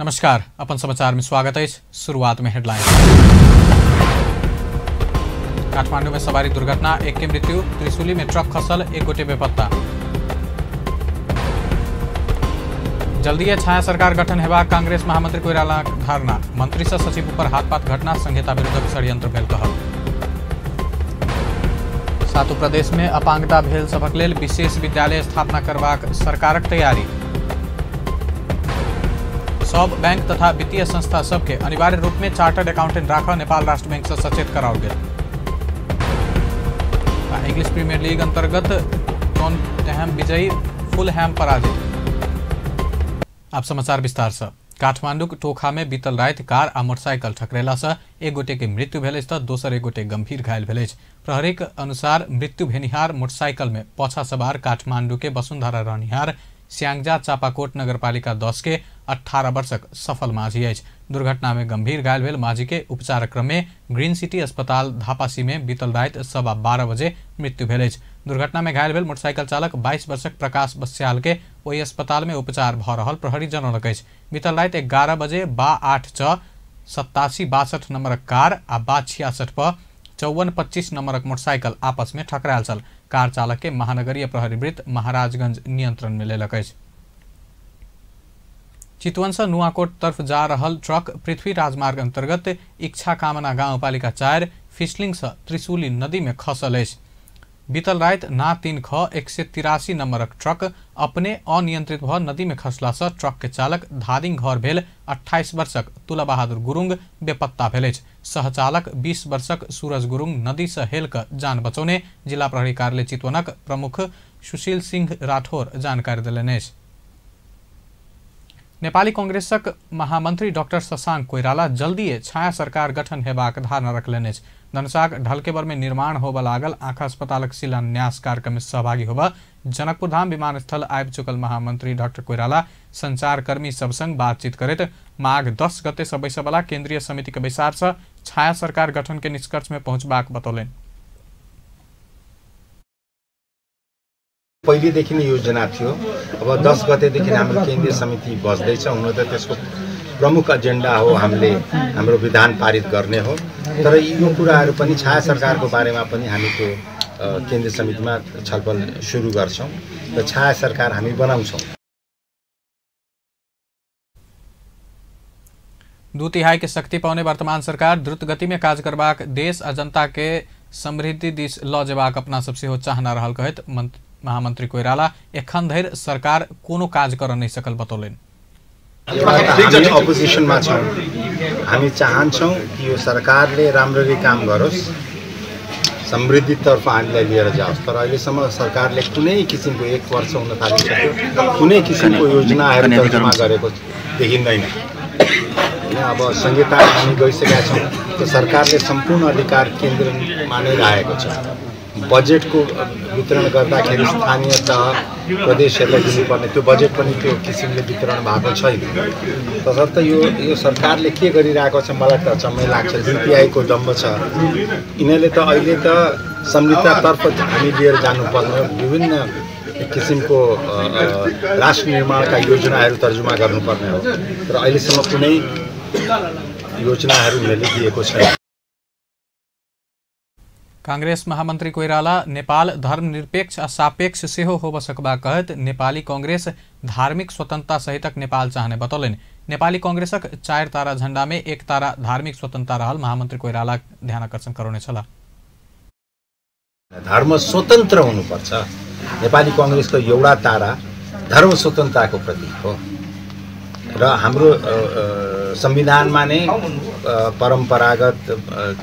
नमस्कार, अपन समाचार में स्वागत है। शुरुआत में हेडलाइन। काठमांडू में सवारी दुर्घटना, एक की मृत्यु, त्रिशूली में ट्रक खसल, एक गोटे बेपत्ता। जल्दी छाया सरकार गठन हेबा कांग्रेस महामंत्री कोइराला धारणा, मंत्री से सचिव पर हाथपात घटना, संहिता विरुद्धक षड्यंत्र भेल कहल। सातों प्रदेश में अपांगता भेल सभक लेल विशेष विद्यालय स्थापना करबाक सरकारक तैयारी। सब बैंक तथा वित्तीय संस्था सबके अनिवार्य रूप में चार्टर्ड अकाउंटेंट राख नेपाल राष्ट्र बैंक से सचेत कराओल गेल। इंग्लिश प्रीमियर लीग अंतर्गत टोटनहम विजयी, फुलहैम पराजित। अब समाचार विस्तार से। काठमांडू टोखा में बीतल रात कार आ मोटरसाइकिल ठकरेला से एक गोटे के मृत्यु भेल तो दोसर एक गोटे गंभीर घायल भेल। प्रहरीक अनुसार मृत्यु भेनिहार मोटरसाइकिल में पाछा सवार काठमांडू के वसुंधरा रहनिहार स्याङ्जा चापाकोट नगरपालिका 10 के 18 वर्षक सफल माझी है। दुर्घटना में गंभीर घायल भेल माझी के उपचार क्रम में ग्रीन सिटी अस्पताल धापासी में बीतल रात 12:15 बजे मृत्यु भेल। दुर्घटना में घायल भेल मोटरसाइकिल चालक 22 वर्षक प्रकाश बस्याल के वही अस्पताल में उपचार भ रहल प्रहरी जनौलक। बीतल रात 11 बजे बा 8 8762 नंबरक कार आ बा 66 पर 5425 नंबरक मोटरसाइकिल आपस में ठकरायल छल। कार चालक के महानगरीय प्रहरी वृत्त महाराजगंज नियंत्रण में लेलक। चितवन से नुआकोट तरफ जा रहल ट्रक पृथ्वी राजमार्ग अंतर्गत इच्छा कामना गाउँपालिका 4 फिसलिंग से त्रिशूली नदी में खसल। बीतल रात ना 3 ख 183 नंबरक ट्रक अपने अनियंत्रित भ नदी में खसला से ट्रक के चालक धादिङ घर भेल 28 वर्षक तुला बहादुर गुरुङ बेपत्ता भेल। सहचालक 20 वर्षक सूरज गुरुङ नदी से हेल जान बचौने जिला प्रहरी कार्यालय चितवनक प्रमुख सुशील सिंह राठौर जानकारी दिलनि। नेपाली कांग्रेसक महामंत्री डॉक्टर शशांक कोइराला जल्दी छाया सरकार गठन हेबाक धारणा रखलनि। धनुषाक ढलकेबर में निर्माण होबा लागल आँखा अस्पतालक शिलान्यास कार्यक्रम में सहभागी होबा जनकपुर धाम विमानस्थल आबि चुकल महामंत्री डॉक्टर कोइराला संचारकर्मी सब संग बातचीत करते माघ 10 गते से बैसे वाला केंद्रीय समिति के बैसार से छाया सरकार गठन के निष्कर्ष में पहुंचबाक बतौलनि। पहिलेदेखि नै योजना थियो। अब 10 गतेदेखि हाम्रो केन्द्रीय समिति बस्दैछ। हुन त त्यसको प्रमुख एजेन्डा हो हामीले हाम्रो विधान पारित गर्ने हो। तर यो कुराहरू पनि छाया सरकारको बारेमा पनि हामी त्यो केन्द्रीय समितिमा छलफल सुरु गर्छौं र छाया सरकार हामी बनाउँछौं। 2 तिहाई के शक्ति पाउने वर्तमान सरकार द्रुत गति में काज करबाक देश आ जनता के समृद्धि दिस ल जेबाक अपना सबसे हो चाहना रहल कहत महामंत्री कोइराला एखन धरि सरकार कोनो काज कर नहीं सकल बतौलनि। हामी अपोजिसनमा छौं। हामी चाहन्छौं कि यो सरकारले राम्ररी काम गरोस्, समृद्धितर्फ हामीलाई लिएर जाओस्। तर अहिलेसम्म सरकारले कुनै किसिमको 1 वर्ष हुन थालिसक्यो कुनै किसिमको योजनाहरू तर्जुमा गरेको देखिँदैन। अब संहिता हामी गइसकेका छौं त सरकारले सम्पूर्ण अधिकार केन्द्रमा नै राखेको छ। बजेट को वितरण गर्दाखेरि स्थानीय तह प्रदेशहरूलाई दिनुपर्ने त्यो बजेट पनि त्यो किसिमले वितरण भएको छैन। तसर्थ यो सरकारले के गरिरहेको छ मलाई त अचम्मै लाग्छ। 2 तिहाईको दम्ब छ। यिनीहरूले त अहिले त समृद्धतातर्फ हामी लिएर जानुपर्ने विभिन्न किसिमको राष्ट्र निर्माणका योजनाहरू तर्जुमा गर्नुपर्ने हो। तर अहिलेसम्म कुनै योजनाहरू उनीहरूले दिएको छैन। कांग्रेस महामंत्री कोइराला नेपाल धर्मनिरपेक्ष आ सापेक्ष सेहो होब सकबा कहत नेपाली कांग्रेस धार्मिक स्वतंत्रता सहितक नेपाल चाहने बतौलनि। नेपाली कांग्रेसक 4 तारा झण्डा में 1 तारा धार्मिक स्वतंत्रता रहल महामंत्री कोइराला ध्यान आकर्षण गराउने छला। धर्म स्वतन्त्र हुनुपर्छ। नेपाली कांग्रेसको एउटा तारा धर्म स्वतन्त्रताको प्रतीक हो र हाम्रो संविधानमा नै परम्परागत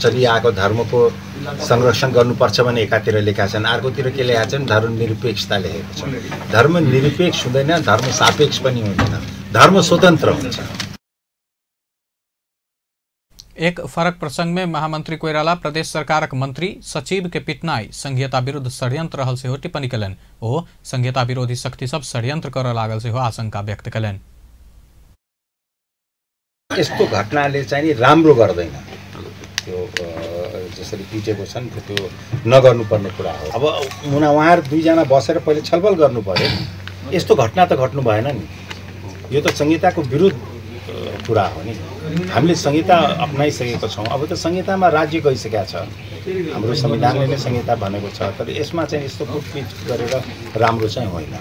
चलिआएको धर्मको संरक्षण गर्नुपर्छ भने एकातिर लेखा छन्, अर्कोतिर के लेखा छन् धर्मनिरपेक्षता लेखेको छ। धर्मनिरपेक्ष हुँदैन, धर्म सापेक्ष पनि हुँदैन, धर्म स्वतन्त्र हुन्छ। एक फरक प्रसंग में महामंत्री कोइराला प्रदेश सरकारक मंत्री सचिव के पिटनाई संघीयता विरुद्ध षड्यंत्र रहल से टिप्पणी कयलनि। ओ संघीयता विरोधी शक्ति सब षड्यंत्र कर लागल से आशंका व्यक्त कयलनि। यस्तो घटनाले चाहिँ राम्रो गर्दैन। त्यो जसरी पिटेको छन् त्यो नगर्नुपर्ने कुरा हो। अब उहाँहरू 2 जना बसेर पहिले छलफल गर्नु पर्यो। यस्तो घटना त घट्नु भएन नि। यो त संहिताको विरुद्ध कुरा हो नि। हामीले संहिता अपनाइसकेको छौँ, अब त संहितामा राज्य गइसकेका छ, हाम्रो संविधानले नै संहिता भनेको छ, तर यसमा चाहिँ यस्तो कुटपिट गरेर राम्रो चाहिँ होइन।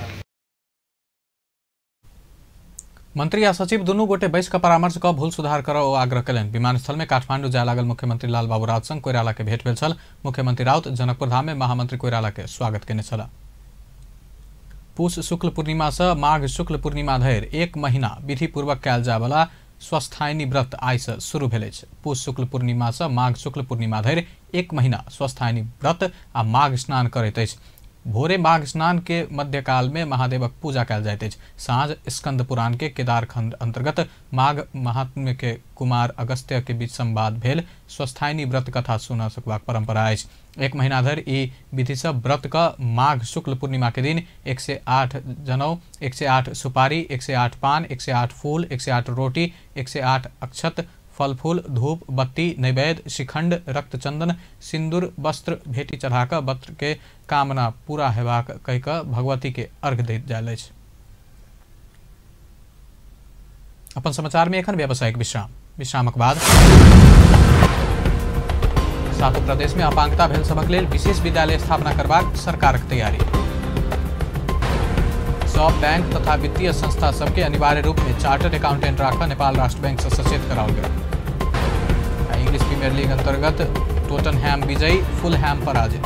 मंत्री या सचिव दुनू गोटे बैस का परामर्श क भूल सुधार कर आग्रह कयलनि। विमानस्थल में काठमांडू जाय लागल मुख्यमंत्री लालबाबू राउत संग कोइराला के भेंट भेल छल। मुख्यमंत्री राउत जनकपुर धाम में महामंत्री कोइराला के स्वागत केने छलाह। पूष शुक्ल पूर्णिमा से माघ शुक्ल पूर्णिमा धरि 1 महीना विधिपूर्वक कयल जाय वाला स्वस्थायनी व्रत आइ से शुरू भेल अछि। पूष शुक्ल पूर्णिमा से माघ शुक्ल पूर्णिमा धरि 1 महीना स्वस्थायनी व्रत आ माघ स्नान करैत अछि। भोरे माघ स्नान के मध्यकाल में महादेवक पूजा कयल जाइत अछि। साँझ स्कंद पुराण के केदार खंड अंतर्गत माघ महात्म्य के कुमार अगस्त्य के बीच संवाद भेल स्वस्थायनी व्रत कथा सुना सकबाक परंपरा अछि। 1 महीना धरि ई विधि से व्रत का माघ शुक्ल पूर्णिमा के दिन 108 जनौ, 108 सुपारी, 108 पान, 108 फूल, 108 रोटी, 108 अक्षत, फल फूल, धूप बत्ती, नैवेद्य, शिखंड, रक्त चंदन, सिंदूर, वस्त्र भेटी चढ़ाकर व्रत के कामना पूरा हेबाक कहि कऽ भगवती के अर्घ दैत जायल अछि। अपन समाचार में एखन व्यावसायिक विश्रामक बाद सातो प्रदेश में अपांगता भेल सभक लेल विशेष विद्यालय स्थापना करबाक सरकारक तैयारी। सब बैंक तथा वित्तीय संस्था सबके अनिवार्य रूप में चार्टर्ड अकाउंटेंट राखा नेपाल राष्ट्र बैंक से सचेत कराओल गेल। इंग्लिश प्रीमियर लीग अंतर्गत टोटनहैम विजयी, फुलहैम पराजित।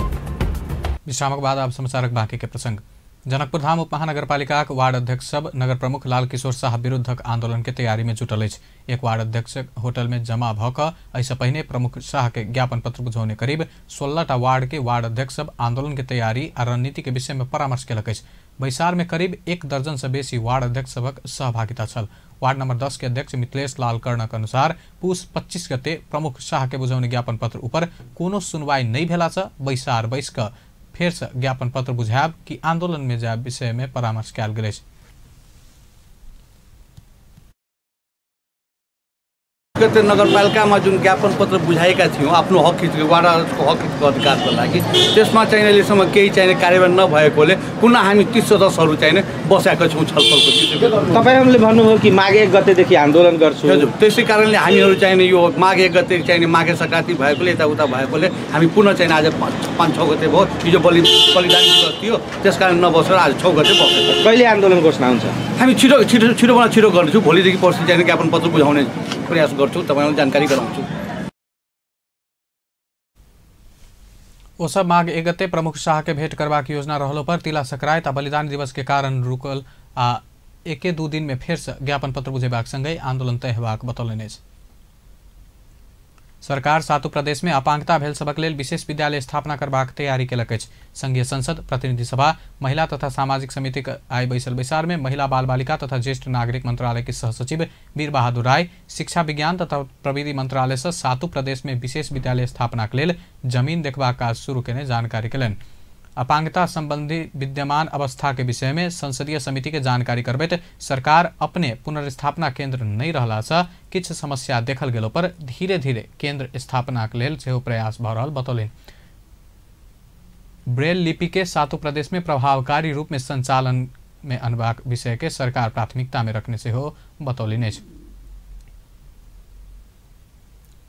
विश्रामक बाद अब समाचारक बाकी के प्रसंग। जनकपुर धाम उप महानगरपालिका वार्ड अध्यक्ष सब नगर प्रमुख लाल किशोर शाह विरुद्धक आंदोलन के तैयारी में जुटल अछि। एक वार्ड अध्यक्ष होटल में जमा भ क एहिसँ पहिने प्रमुख शाह के ज्ञापन पत्र बुझौने करीब 16टा वार्ड के वार्ड अध्यक्ष सब आंदोलन के तैयारी आ रणनीति के विषय में परामर्श केलक अछि। बैसार में करीब 1 दर्जन से बेसी वार्ड अध्यक्ष सबक सहभागिता छल। वार्ड नंबर 10 के अध्यक्ष मिथिलेश लाल कर्णक अनुसार पूस 25 गते प्रमुख शाह के बुझौने ज्ञापन पत्र ऊपर कोनो सुनवाई नहीं भेला से बैसार बैस क फेर से ज्ञापन पत्र बुझायब कि आंदोलन में जाय विषय में परामर्श कयल गेल अछि। नगरपालिका में जुन ज्ञापन पत्र बुझाएका थियौं आफ्नो हक हितको वार्डको हक हितको अधिकारको लागि त्यसमा चाहिँ अहिलेसम्म केही चाहिँ कार्यान्वयन नभएकोले पुनः हामी 30 सदस्यहरू चाहिँ बसेका छौं छलफलको निमित्त। तपाईहरुले भन्नुभयो कि माघ 1 गतेदेखि आन्दोलन गर्छु। हजुर, त्यसै कारणले हामीहरू चाहिँ यो माघ 1 गते चाहिँ माघे संक्रान्ति भएकोले यताउता भएकोले हामी पुनः चाहिँ आज 5-6 गते भयो। हिजो बलिदान दिवस थियो, त्यसकारण नबसेर आज 6 गते बसेको। कहिले आन्दोलन घोषणा हुन्छ? हामी छिटो गर्छौं। भोलिदेखि पर्सि चाहिँ ज्ञापन पत्र बुझाउने प्रयास गर्छौं, तपाईलाई जानकारी गराउँछु। ओसब माघ 1 गते प्रमुख शाह के भेंट करबाक योजना रहलो पर तिला संक्रांति आ बलिदान दिवस के कारण रुकल आ 1-2 दिन में फेर से ज्ञापन पत्र बुझेबाक संगे आंदोलन तय हेबाक बतौलनि अछि। सरकार सातो प्रदेश में अपांगता भेल सबक लेल विशेष विद्यालय स्थापना करबाक तैयारी केलक अछि। संघीय संसद, प्रतिनिधि सभा, महिला तथा सामाजिक समिति के आइ बैसल बैसार में महिला बाल बालिका तथा ज्येष्ठ नागरिक मंत्रालय के सहसचिव वीर बहादुर राय, शिक्षा विज्ञान तथा प्रविधि मंत्रालय से सातो प्रदेश में विशेष विद्यालय स्थापना के लेल जमीन देखबाक काज शुरू केने जानकारी केलनि। अपांगता संबंधी विद्यमान अवस्था के विषय में संसदीय समिति के जानकारी करबैत सरकार अपने पुनर्स्थापना केंद्र नहीं रहला से किछ समस्या देखल गेलो पर धीरे धीरे केंद्र स्थापना के लेल सेहो प्रयास भ रहल बतौलनि। ब्रेल लिपि के सातो प्रदेश में प्रभावकारी रूप में संचालन में अनबाक विषय के सरकार प्राथमिकता में रखने से हो बतौलनि अछि।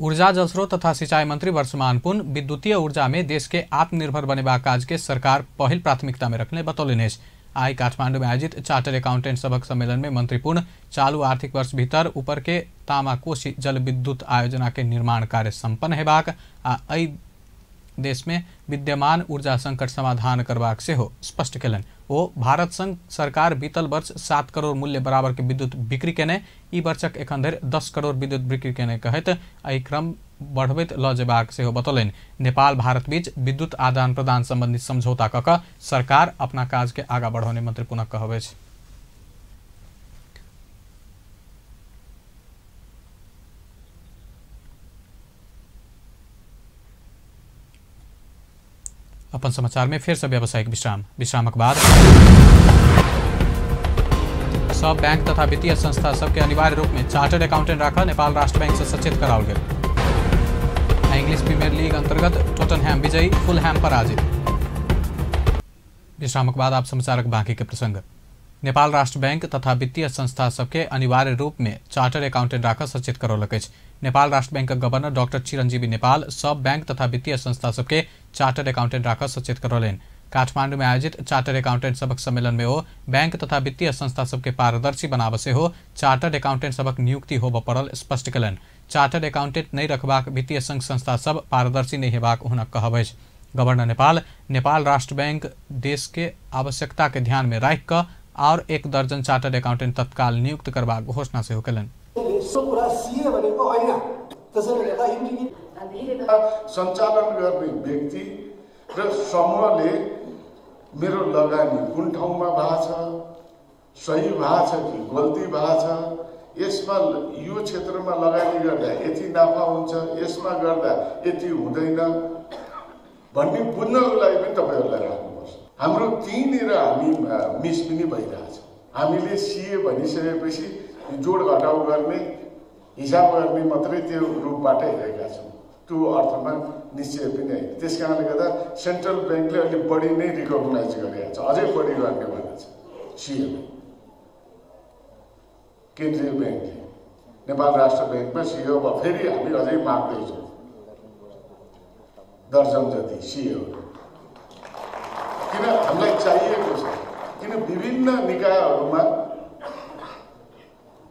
ऊर्जा, जलस्रोत तथा सिंचाई मंत्री वर्षमान पुन विद्युतीय ऊर्जा में देश के आत्मनिर्भर बनेबाक काज के सरकार पहिल प्राथमिकता में रखने बतौलनि अछि। आई काठमांडू में आयोजित चार्टर्ड अकाउंटेंट सबक सम्मेलन में मंत्री पुन चालू आर्थिक वर्ष भीतर ऊपर के तामाकोशी जल विद्युत आयोजना के निर्माण कार्य संपन्न हेबाक आ एहि देश में विद्यमान ऊर्जा संकट समाधान करबाक सेहो स्पष्ट केलनि। ओ भारत संग सरकार बीतल वर्ष 7 करोड़ मूल्य बराबर के विद्युत बिक्री केने ई वर्षक एखन धरि 10 करोड़ विद्युत बिक्री केने कहैत एहि क्रम बढ़बैत ल जेबाक सेहो बतौलनि। नेपाल भारत बीच विद्युत आदान प्रदान संबंधी समझौता क क सरकार अपना काज के आगा बढ़ाउने मंत्री पुनः कहबै अछि। अपन समाचार में फिर से व्यावसायिक विश्रामक बाद सब बैंक तथा वित्तीय संस्था सबके अनिवार्य रूप में चार्टर्ड अकाउंटेंट राखा नेपाल राष्ट्र बैंक से सचेत कराओल गेल। इंग्लिश प्रीमियर लीग अंतर्गत टोटनहैम विजयी, फुलहैम पराजित। विश्रामक बाद आप समाचारक बाकी के प्रसंग। नेपाल राष्ट्र बैंक तथा वित्तीय संस्था सबके अनिवार्य रूप में चार्टर अकाउंटेंट राख सचेत करौलक अछि। नेपाल राष्ट्र bank governor doctor Chiranjeevi Nepal सब बैंक तथा वित्तीय संस्था सबके चार्टर अकाउंटेंट राख सचेत करौलनि। काठमांडू में आयोजित चार्टर अकाउंटेंट सबक सम्मेलन में ओ बैंक तथा वित्तीय संस्था सबके पारदर्शी बनाब से हो चार्टर्ड अकाउंटेंट सबक नियुक्ति होब पड़ल स्पष्ट कयलनि। चार्टर्ड अकाउंटेंट नहीं रखबाक वित्तीय संघ संस्था सब पारदर्शी नहीं हेबाक हुनक कहब अछि। गवर्नर नेपाल राष्ट्र बैंक देश के आवश्यकता के ध्यान में राखि क और 1 दर्जन चार्टर्ड अकाउंटेंट तत्काल नियुक्त करबाक घोषणा से कयलनि। सञ्चालन गर्ने व्यक्ति र समूहले मेरो लगानी कुन ठाउँमा भएको छ, सही भएको छ कि गल्ती भएको छ, यसमा यो क्षेत्रमा लगानी गर्दा यति नाफा हुन्छ, यसमा गर्दा यति हुँदैन भन्ने बुझ्नको लागि पनि तपाईहरुलाई राख्नुपर्छ। हाम्रो त्यहीँनिर हामी मिस पनि भइरहेछ। हामीले सीए भनिसकेपछि जोड घटाउ गर्ने हिसाब गर्ने मात्रै त्यो रूपबाट हेरेका छौँ। त्यो अर्थमा निश्चय पनि होइन। त्यसकारणले गर्दा सेन्ट्रल ब्याङ्कले अलिक बढी नै रिकग्नाइज गरेको छ, अझै बढी गर्ने भनेको छ। सीए केन्द्रीय ब्याङ्कले नेपाल राष्ट्र ब्याङ्कमा सीए फेरि हामी अझै माग्दैछौँ दर्जन जति सीएहरू, किन हामीलाई चाहिएको छ। किन विभिन्न निकायहरूमा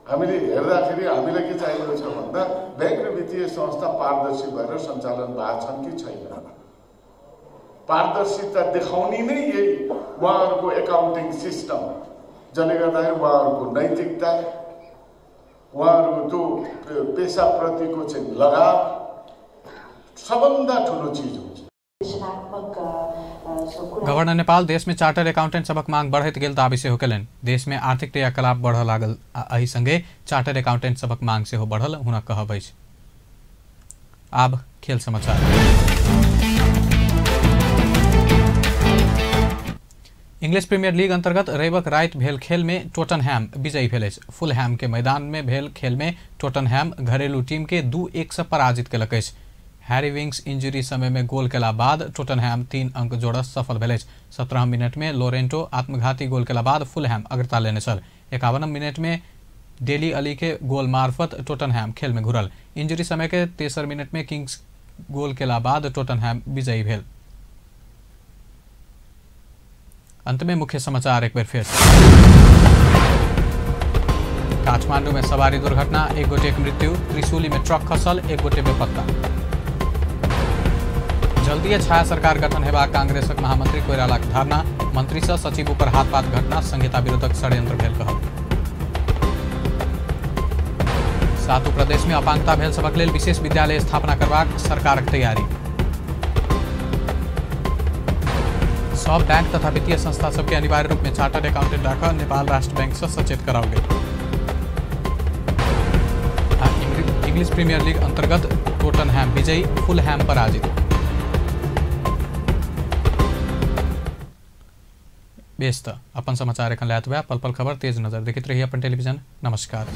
हामीले हेर्दाखेरि हामीलाई के चाहिएको छ भन्दा ब्याङ्क र वित्तीय संस्था पारदर्शी भएर सञ्चालन भएको छन् कि छैन। पारदर्शिता देखाउने नै यही उहाँहरूको एकाउन्टिङ सिस्टम, जसले गर्दाखेरि उहाँहरूको नैतिकता, उहाँहरूको त्यो पेसाप्रतिको चाहिँ लगाव सबभन्दा ठुलो चीज हुन्छ। गवर्नर नेपाल देश में चार्टर अकाउंटेंट सबक मांग बढ़त गेल दावी से कयलनि। देश में आर्थिक क्रियाकलाप बढ़ लागल, एहि संगे चार्टर अकाउंटेंट सबक मांग से बढ़ल हुनक कहब अछि। आब खेल समाचार। इंग्लिश प्रीमियर लीग अंतर्गत रविक रात भेल खेल में टोटनहैम विजयी भेल अछि। फुलहैम के मैदान में भेल खेल में टोटनहैम घरेलू टीम के 2-1 से पराजित कयलक अछि। हैरी विंग्स इंजरी समय में गोल केला बाद टोटनहैम 3 अंक जोड़त सफल भेल अछि। 17 मिनट में लोरेंटो आत्मघाती गोल केला बाद फुलहैम अग्रता लेने छल। 51 मिनट में डेली अली के गोल मार्फत टोटनहैम खेल में घुरल। इंजरी समय के 63 मिनट में किंग्स गोल केला बाद टोटनहैम विजयी भेल। अंत में मुख्य समाचार एक बार फिर। काठमांडू में सवारी दुर्घटना, 1 गोटे की मृत्यु। त्रिशूली में ट्रक खसल, 1 गोटे बेपत्ता। जल्दी छाया सरकार गठन हेबाक कांग्रेसक महामंत्री कोइरालाक धारणा। मंत्री से सचिव पर हाथपात घटना संहिता विरोधक षड्यंत्र भेल कहब। 7 प्रदेश में अपांगता भेल सबक लेल विशेष विद्यालय स्थापना करबाक सरकारक तैयारी। सब बैंक तथा वित्तीय संस्था सबके अनिवार्य रूप में चार्टर्ड अकाउंटेंट राखऽ नेपाल राष्ट्र बैंक से सचेत कराओल गेल। इंग्लिश प्रीमियर लीग अंतर्गत टोटनहैम विजयी, फुलहैम पराजित। बेस्त अपन समाचार एखन लायत हुआ। पल पल खबर तेज नजर देखित रहिए अपन टेलीविजन। नमस्कार।